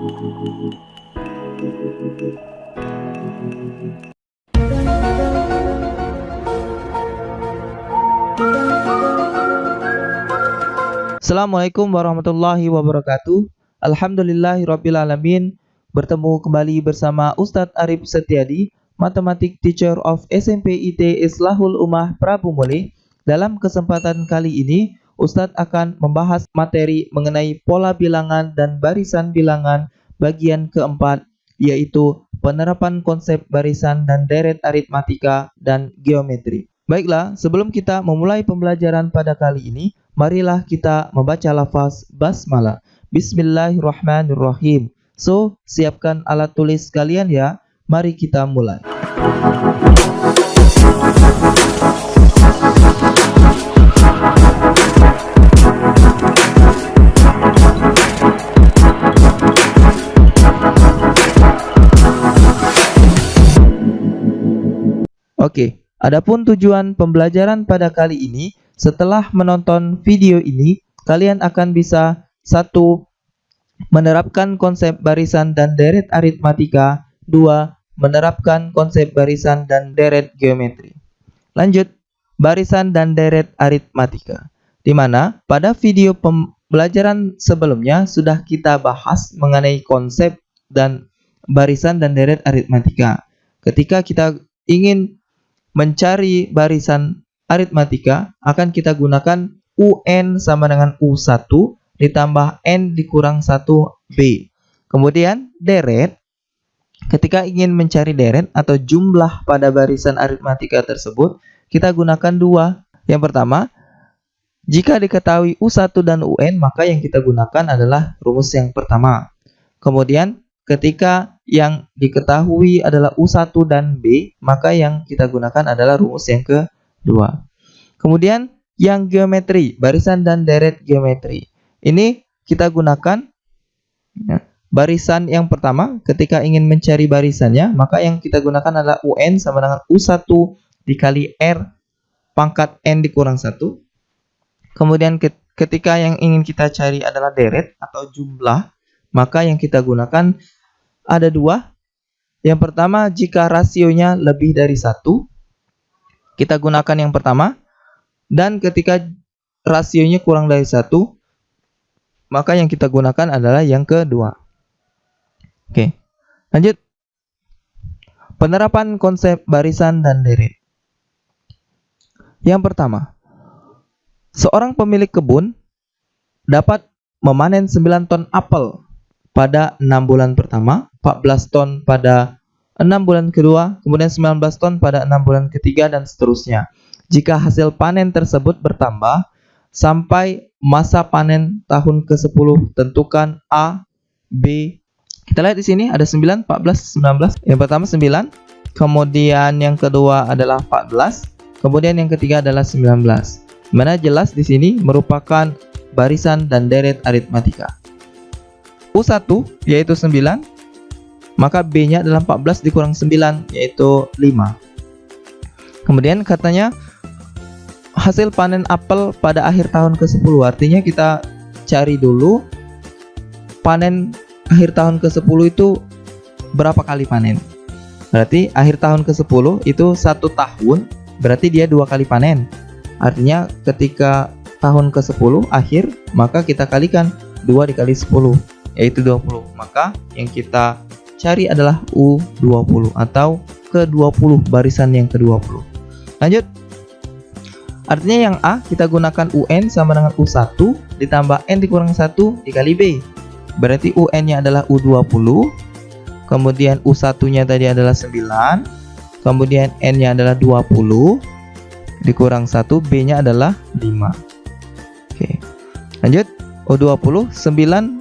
Assalamualaikum warahmatullahi wabarakatuh. Alhamdulillahirabbil alamin. Bertemu kembali bersama Ustadz Arif Setiadi, Matematik Teacher of SMP IT Islahul Ummah Prabu Muli. Dalam kesempatan kali ini, Ustadz akan membahas materi mengenai pola bilangan dan barisan bilangan bagian keempat, yaitu penerapan konsep barisan dan deret aritmatika dan geometri. Baiklah, sebelum kita memulai pembelajaran pada kali ini, marilah kita membaca lafaz basmalah. Bismillahirrahmanirrahim. So, siapkan alat tulis kalian ya. Mari kita mulai. Oke, adapun tujuan pembelajaran pada kali ini, setelah menonton video ini, kalian akan bisa 1. Menerapkan konsep barisan dan deret aritmatika. 2. Menerapkan konsep barisan dan deret geometri. Lanjut, barisan dan deret aritmatika. Di mana pada video pembelajaran sebelumnya sudah kita bahas mengenai konsep dan barisan dan deret aritmatika. Ketika kita ingin mencari barisan aritmatika, akan kita gunakan UN sama dengan U1 ditambah N dikurang 1B. Kemudian deret, ketika ingin mencari deret atau jumlah pada barisan aritmatika tersebut, kita gunakan 2. Yang pertama, jika diketahui U1 dan UN, maka yang kita gunakan adalah rumus yang pertama. Kemudian ketika yang diketahui adalah U1 dan B, maka yang kita gunakan adalah rumus yang kedua. Kemudian yang geometri, barisan dan deret geometri. Ini kita gunakan ya, barisan yang pertama. Ketika ingin mencari barisannya, maka yang kita gunakan adalah UN sama dengan U1 dikali R pangkat N dikurang 1. Kemudian ketika yang ingin kita cari adalah deret atau jumlah, maka yang kita gunakan ada 2. Yang pertama, jika rasionya lebih dari 1, kita gunakan yang pertama. Dan ketika rasionya kurang dari 1, maka yang kita gunakan adalah yang kedua. Oke, lanjut. Penerapan konsep barisan dan deret. Yang pertama, seorang pemilik kebun dapat memanen 9 ton apel pada 6 bulan pertama, 14 ton pada 6 bulan kedua, kemudian 19 ton pada 6 bulan ketiga, dan seterusnya. Jika hasil panen tersebut bertambah sampai masa panen tahun ke-10, tentukan A, B. Kita lihat di sini ada 9, 14, 19. Yang pertama 9, kemudian yang kedua adalah 14, kemudian yang ketiga adalah 19. Mana jelas di sini merupakan barisan dan deret aritmatika. U1 yaitu 9, maka B-nya adalah 14 dikurang 9 yaitu 5. Kemudian katanya hasil panen apel pada akhir tahun ke-10, artinya kita cari dulu panen akhir tahun ke-10 itu berapa kali panen. Berarti akhir tahun ke-10 itu 1 tahun, berarti dia 2 kali panen. Artinya ketika tahun ke-10 akhir, maka kita kalikan 2 dikali 10 yaitu 20. Maka yang kita cari adalah U20 atau ke-20, barisan yang ke-20. Lanjut. Artinya yang A kita gunakan UN sama dengan U1 ditambah N dikurang 1 dikali B. Berarti UN-nya adalah U20. Kemudian U1-nya tadi adalah 9. Kemudian N-nya adalah 20 dikurang 1, B-nya adalah 5. Oke. Lanjut. U20, 9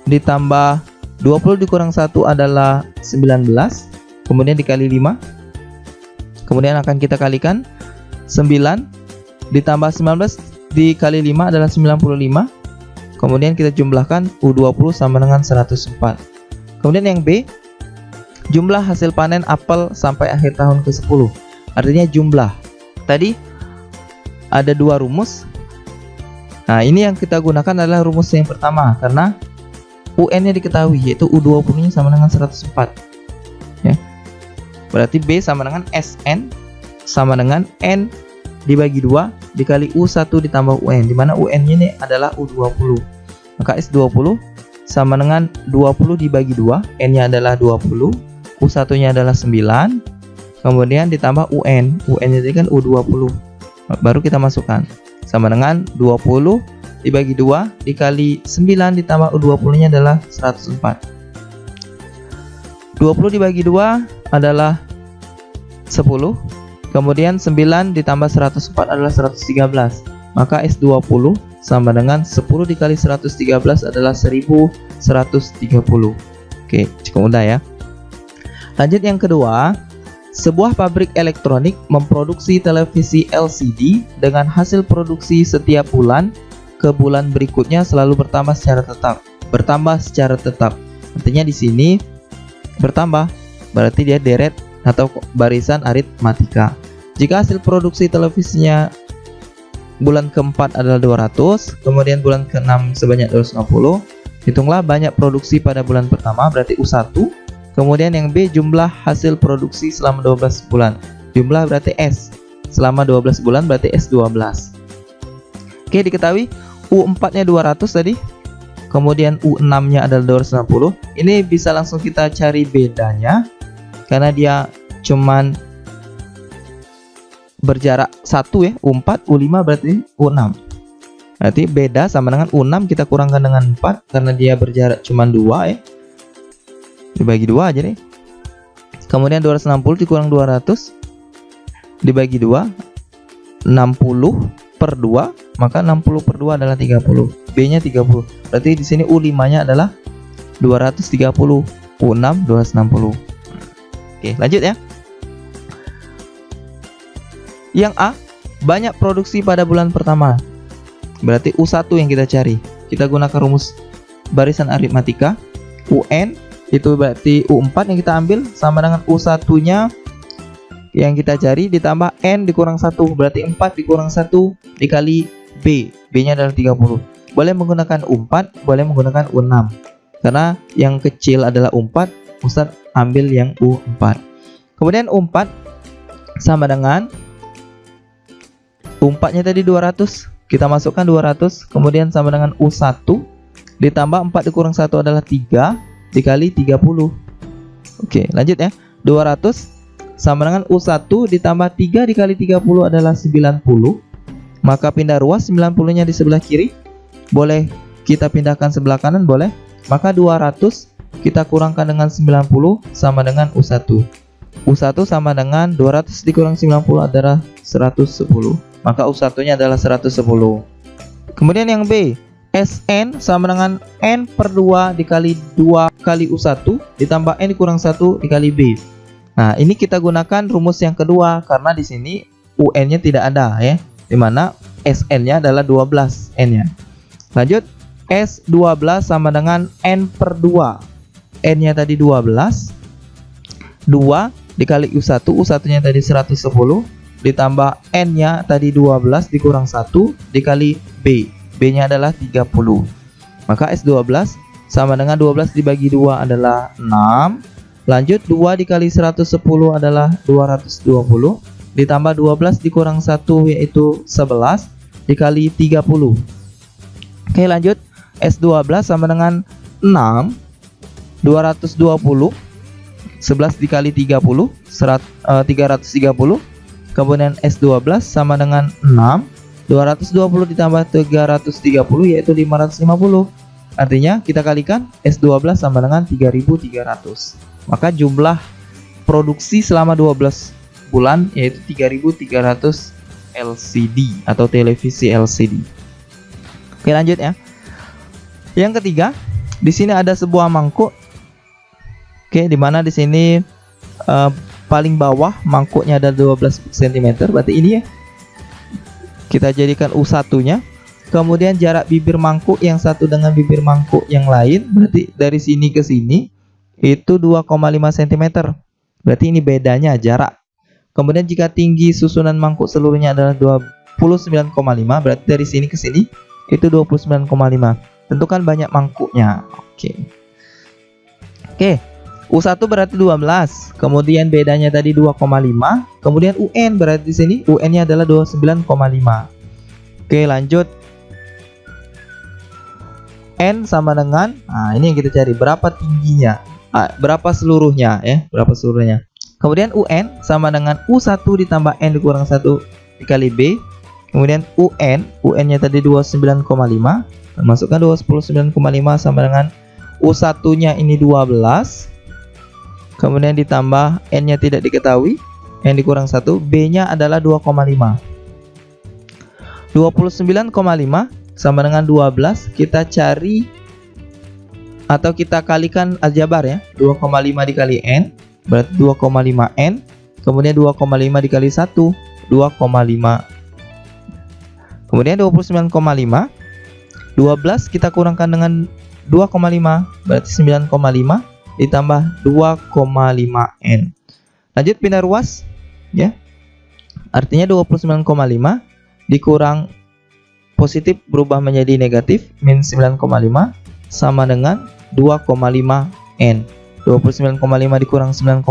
ditambah 20 dikurang 1 adalah 19. Kemudian dikali 5. Kemudian akan kita kalikan 9 ditambah 19 dikali 5 adalah 95. Kemudian kita jumlahkan U20 sama dengan 104. Kemudian yang B, jumlah hasil panen apel sampai akhir tahun ke-10. Artinya jumlah. Tadi ada 2 rumus. Nah, ini yang kita gunakan adalah rumus yang pertama karena UN-nya diketahui, yaitu U20-nya sama dengan 104. Ya. Berarti B sama dengan SN sama dengan N dibagi 2 dikali U1 ditambah UN, di mana UN-nya ini adalah U20. Maka S20 sama dengan 20 dibagi 2, N-nya adalah 20, U1-nya adalah 9, kemudian ditambah UN. UN-nya tadi kan U20. Baru kita masukkan. Sama dengan 20 dibagi 2 dikali 9 ditambah U20-nya adalah 104. 20 dibagi 2 adalah 10. Kemudian 9 ditambah 104 adalah 113. Maka S20 sama dengan 10 dikali 113 adalah 1130. Oke, cukup mudah ya. Lanjut yang kedua. Sebuah pabrik elektronik memproduksi televisi LCD dengan hasil produksi setiap bulan ke bulan berikutnya selalu bertambah secara tetap. Bertambah secara tetap. Artinya di sini bertambah, berarti dia deret atau barisan aritmatika. Jika hasil produksi televisinya bulan keempat adalah 200, kemudian bulan ke-6 sebanyak 250, hitunglah banyak produksi pada bulan pertama, berarti U1. Kemudian yang B, jumlah hasil produksi selama 12 bulan. Jumlah berarti S. Selama 12 bulan berarti S12. Oke, diketahui U4-nya 200 tadi. Kemudian U6-nya adalah 260. Ini bisa langsung kita cari bedanya. Karena dia cuman berjarak 1 ya. U4, U5 berarti U6. Berarti beda sama dengan U6 kita kurangkan dengan 4. Karena dia berjarak cuman 2 ya. Dibagi 2 aja nih. Kemudian 260 dikurang 200 dibagi 2, 60 per 2, maka 60 per 2 adalah 30. B-nya 30. Berarti di sini U5-nya adalah 230, U6 260. Oke, lanjut ya. Yang A, banyak produksi pada bulan pertama. Berarti U1 yang kita cari. Kita gunakan rumus barisan aritmatika. UN itu berarti U4 yang kita ambil sama dengan U1-nya yang kita cari ditambah N dikurang 1, berarti 4 dikurang 1 dikali B. B-nya adalah 30. Boleh menggunakan U4, boleh menggunakan U6. Karena yang kecil adalah U4, Ustaz ambil yang U4. Kemudian U4 sama dengan U4-nya tadi 200. Kita masukkan 200, kemudian sama dengan U1 ditambah 4 dikurang 1 adalah 3 dikali 30. Oke, lanjut ya. 200 sama dengan U1 ditambah 3 dikali 30 adalah 90. Maka pindah ruas, 90-nya di sebelah kiri. Boleh kita pindahkan sebelah kanan, boleh. Maka 200 kita kurangkan dengan 90 sama dengan U1. U1 sama dengan 200 dikurang 90 adalah 110. Maka U1-nya adalah 110. Kemudian yang B, SN sama dengan N per 2 dikali 2 kali U1 ditambah N dikurang 1 dikali B. Nah, ini kita gunakan rumus yang kedua karena di sini UN-nya tidak ada ya. Dimana SN-nya adalah 12 N-nya. Lanjut, S12 sama dengan N per 2. N-nya tadi 12. 2 dikali U1, U1-nya tadi 110 ditambah N-nya tadi 12 dikurang 1 dikali B. B-nya adalah 30. Maka S12 sama dengan 12 dibagi 2 adalah 6. Lanjut 2 dikali 110 adalah 220. Ditambah 12 dikurang 1 yaitu 11 dikali 30. Oke, lanjut. S12 sama dengan 6. 220. 11 dikali 30 330. Kemudian S12 sama dengan 6. 220 ditambah 330 yaitu 550. Artinya kita kalikan S12 sama dengan 3300. Maka jumlah produksi selama 12 bulan yaitu 3300 LCD atau televisi LCD. Oke, lanjut ya. Yang ketiga, di sini ada sebuah mangkuk. Oke, di mana di sini paling bawah mangkuknya ada 12 cm. Berarti ini ya. Kita jadikan U1-nya. Kemudian jarak bibir mangkuk yang satu dengan bibir mangkuk yang lain, berarti dari sini ke sini itu 2,5 cm. Berarti ini bedanya jarak. Kemudian jika tinggi susunan mangkuk seluruhnya adalah 29,5, berarti dari sini ke sini itu 29,5. tentukan banyak mangkuknya. Oke. U1 berarti 12. Kemudian bedanya tadi 2,5. Kemudian UN berarti di sini UN-nya adalah 29,5. Oke, lanjut. N sama dengan, nah ini yang kita cari, berapa tingginya, berapa seluruhnya ya, berapa seluruhnya. Kemudian UN sama dengan U1 ditambah N dikurang 1 dikali B. Kemudian UN-nya tadi 29,5, masukkan 29,5 sama dengan U1-nya ini 12. Kemudian ditambah N-nya tidak diketahui, N dikurang 1, B-nya adalah 2,5. 29,5 sama dengan 12, kita cari atau kita kalikan aljabar ya. 2,5 dikali N berarti 2,5 N. Kemudian 2,5 dikali 1, 2,5. Kemudian 29,5, 12 kita kurangkan dengan 2,5 berarti 9,5 ditambah 2,5 N. Lanjut pindah ruas ya. Artinya 29,5 dikurang positif berubah menjadi negatif min 9,5 sama dengan 2,5 N. 29,5 dikurang 9,5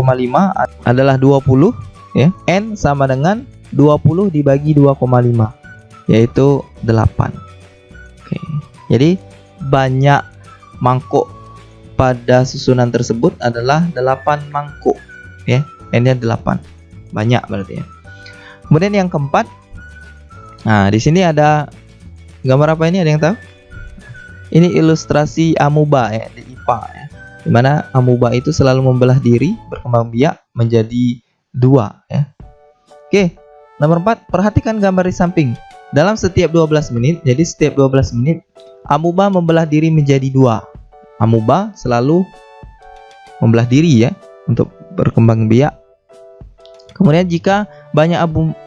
adalah 20 ya. N sama dengan 20 dibagi 2,5 yaitu 8. Oke. Jadi banyak mangkuk pada susunan tersebut adalah 8 mangkuk ya. N-nya 8. Banyak berarti ya. Kemudian yang keempat. Nah, di sini ada gambar apa ini? Ada yang tahu? Ini ilustrasi amuba ya, di IPA ya. Dimana amuba itu selalu membelah diri, berkembang biak menjadi 2 ya. Oke, nomor 4, perhatikan gambar di samping. Dalam setiap 12 menit, jadi setiap 12 menit amuba membelah diri menjadi 2. Amuba selalu membelah diri ya untuk berkembang biak. Kemudian jika banyak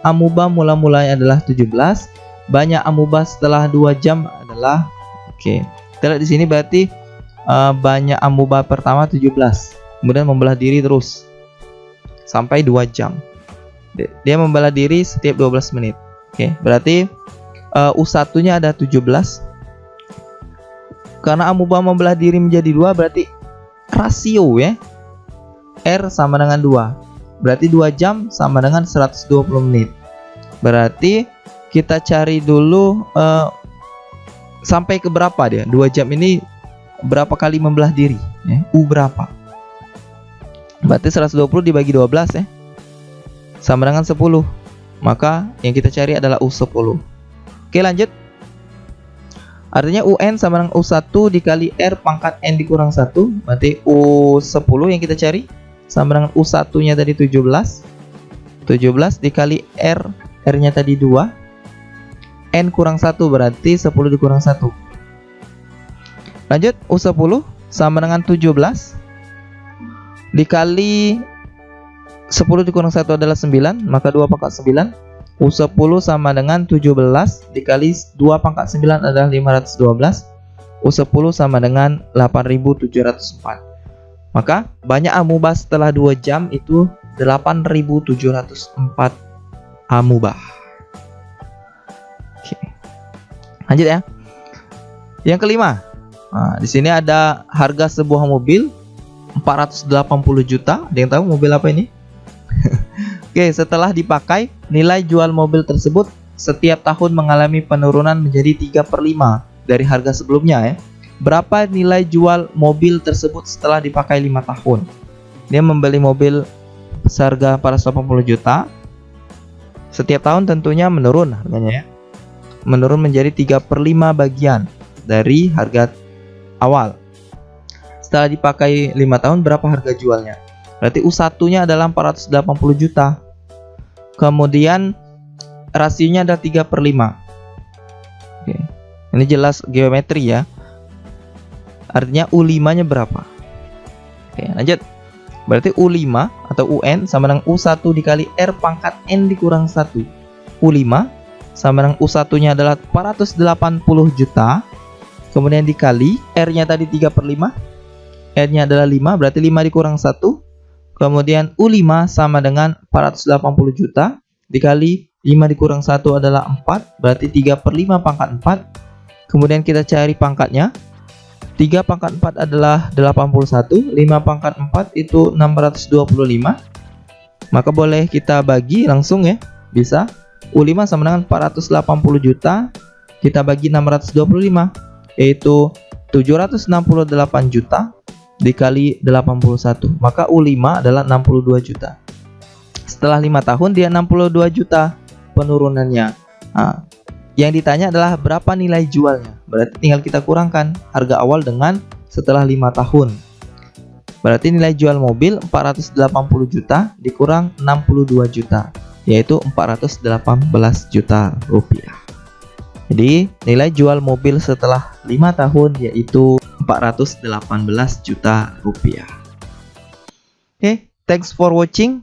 amuba mula-mulanya adalah 17, banyak amuba setelah 2 jam adalah, oke. Kita lihat di sini berarti banyak amuba pertama 17, kemudian membelah diri terus sampai 2 jam. Dia membelah diri setiap 12 menit. Oke, berarti U1-nya ada 17. Karena amuba membelah diri menjadi 2, berarti rasio ya, R sama dengan 2. Berarti 2 jam sama dengan 120 menit. Berarti kita cari dulu sampai ke berapa dia? 2 jam ini berapa kali membelah diri ya? U berapa? Berarti 120 dibagi 12 ya, sama dengan 10. Maka yang kita cari adalah U10. Oke, lanjut. Artinya UN sama dengan U1 dikali R pangkat N dikurang 1. Berarti U10 yang kita cari sama dengan U1-nya tadi 17. 17 dikali R, R-nya tadi 2. N kurang 1 berarti 10 dikurang 1. Lanjut, U10 sama dengan 17 dikali 10 dikurang 1 adalah 9, maka 2 pangkat 9. U10 sama dengan 17 dikali 2 pangkat 9 adalah 512. U10 sama dengan 8704. Maka banyak amuba setelah 2 jam itu 8704 amuba. Oke. Lanjut ya. Yang kelima. Nah, di sini ada harga sebuah mobil 480 juta. Ada yang tahu mobil apa ini? Oke, setelah dipakai, nilai jual mobil tersebut setiap tahun mengalami penurunan menjadi 3/5 dari harga sebelumnya ya. Berapa nilai jual mobil tersebut setelah dipakai 5 tahun? Dia membeli mobil seharga 480 juta. Setiap tahun tentunya menurun harganya ya. Menurun menjadi 3/5 bagian dari harga awal. Setelah dipakai 5 tahun, berapa harga jualnya? Berarti U1-nya adalah 480 juta. Kemudian rasionya ada 3/5. Oke. Ini jelas geometri ya. Artinya U5-nya berapa? Oke, lanjut. Berarti U5 atau UN sama dengan U1 dikali R pangkat N dikurang 1. U5 sama dengan U1-nya adalah 480 juta. Kemudian dikali R-nya tadi 3/5. N-nya adalah 5, berarti 5 dikurang 1. Kemudian U5 sama dengan 480 juta dikali 5 dikurang 1 adalah 4, berarti 3/5 pangkat 4. Kemudian kita cari pangkatnya. 3 pangkat 4 adalah 81, 5 pangkat 4 itu 625. Maka boleh kita bagi langsung ya, bisa. U5 sama dengan 480 juta, kita bagi 625, yaitu 768 juta dikali 81. Maka U5 adalah 62 juta. Setelah 5 tahun dia 62 juta penurunannya. Nah, yang ditanya adalah berapa nilai jualnya. Berarti tinggal kita kurangkan harga awal dengan setelah 5 tahun. Berarti nilai jual mobil 480 juta dikurang 62 juta, yaitu 418 juta rupiah. Jadi nilai jual mobil setelah 5 tahun yaitu 418 juta rupiah. Oke, thanks for watching.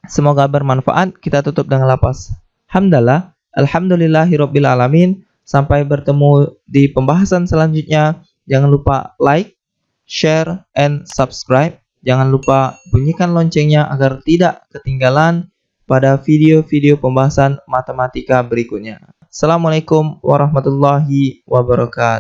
Semoga bermanfaat. Kita tutup dengan lafaz hamdalah. Alhamdulillahirabbil alamin. Sampai bertemu di pembahasan selanjutnya. Jangan lupa like, share, and subscribe. Jangan lupa bunyikan loncengnya agar tidak ketinggalan pada video-video pembahasan matematika berikutnya. Assalamualaikum warahmatullahi wabarakatuh.